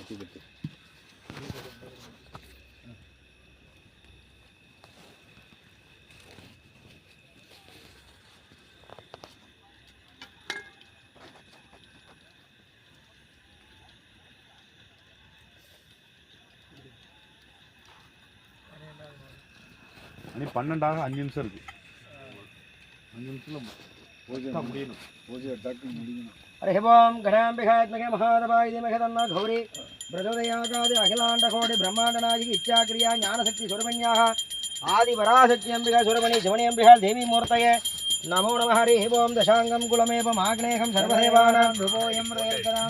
மணி 12 5 நிமிஷம் இருக்கு. 5 நிமிஷத்துல பூஜை முடியணும். பூஜை டக்கு முடியணும். हरिः ओं गणाम्बिकात्मके महादेवाय धीमहि तन्नो गौरी प्रचोदयात् अखिलाण्डकोटि ब्रह्माण्डनायकि इच्छाक्रिया ज्ञानशक्ति स्वरूपिण्याः आदिपराशक्ति अंबिका स्वरूपिणी शिवनी अंबिका देवी मूर्तये नमो नमः। हरिः ओं दशांगं कुलमेवम् आग्नेयं सर्वदेवानां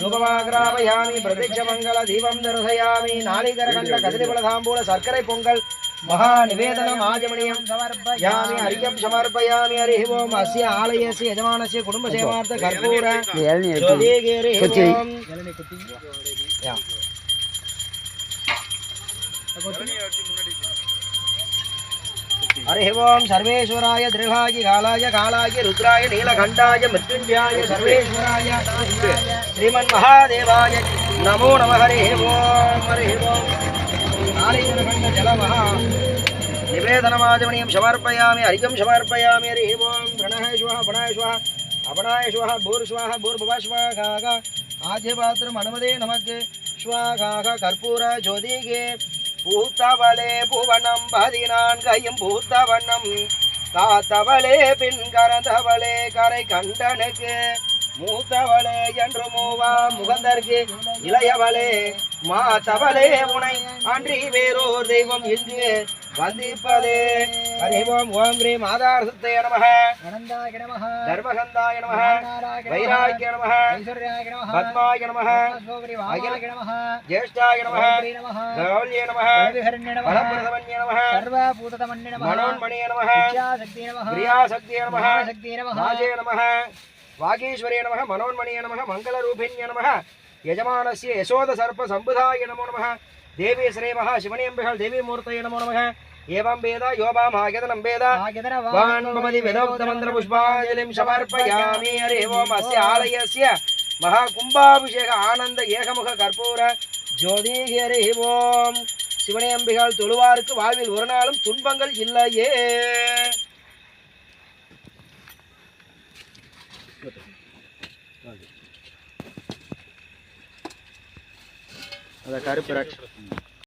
धूपमाग्रापयामि प्रतीक्षमङ्गल दीपं दर्शयामि नालिकरकण्ड कदलीफलताम्बूल शर्करै पोङ्गल् महानिवेदनम् आचमनीयं समर्पयामि अर्घ्यं समर्पयामि। हरिः ओं अस्य आलयस्य यजमानस्य कुटुम्बसेवार्थ कर्पूर हरिः ओं सर्वेश्वराय दृढाय कालाय कालाय रुद्राय नीलकण्ठाय मृत्युञ्जयाय सर्वेश्वराय श्रीमन्महादेवाय नमो नमः। हरिः ओं नालिकरकण्ड जलमः निवेदनमाचमनीयं समर्पयामि अर्घ्यं समर्पयामि। हरिः ओं प्रणः स्वः प्रणः स्वः अपनाय स्वः भूर्स्वः भूर्भुवः स्वाहा आद्यपात्रम् अनुमदे नमः स्वाहा कर्पूर ज्योतिगे பூத்தவளே புவனம் 14 பூத்தவண்ணம் காத்தவளே பின் கரந்தவளே கரை கண்டனுக்கு மூத்தவளே என்று மூவா முகந்தற்கு இளையவளே மாத்தவளே உனை அன்றி வேறோர் தெய்வம் இன்று வந்திப்பதே। ஹரி ஓம் ஓம் ஸ்ரீ மாதாரசுத்தய நமः அனந்தாய நமः தர்மகந்தாய நமः வைராக்கிய நமः ஐஸ்வர்யாய நமः பத்மாய நமः அகிலாய நமः ஜேஷ்டாய நமः கௌல்யே நமः விஹரண்ய நமः பலப்பிரதமன்ய நமः சர்வபூததமன்ய நமः மனோன்மணிய நமः இச்சாசக்திய நமः கிரியாசக்திய நமः சக்திய நமः ராஜே நமः वागीश्वरे नमः मनोन्मणीय नमः मंगलरूपिण्य नमः यजमानस्य यशोद सर्प संबुधाय नमो नमः देवी श्रेमः शिवनी अंबिकाळ देवी मूर्तये नमो नमः एवं वेद योबाम आगतनं वेद वान् भवति वेदोक्त मंत्र पुष्पाञ्जलिं समर्पयामि। हरिः ओम् अस्य आलयस्य महाकुम्भाभिषेक आनंद एकमुख कर्पूर ज्योति। हरिः ओम् शिवनी अंबिकाळ தொழுவாருக்கு வாழ்வில் ஒரு நாளும் துன்பங்கள் இல்லையே। ada karpet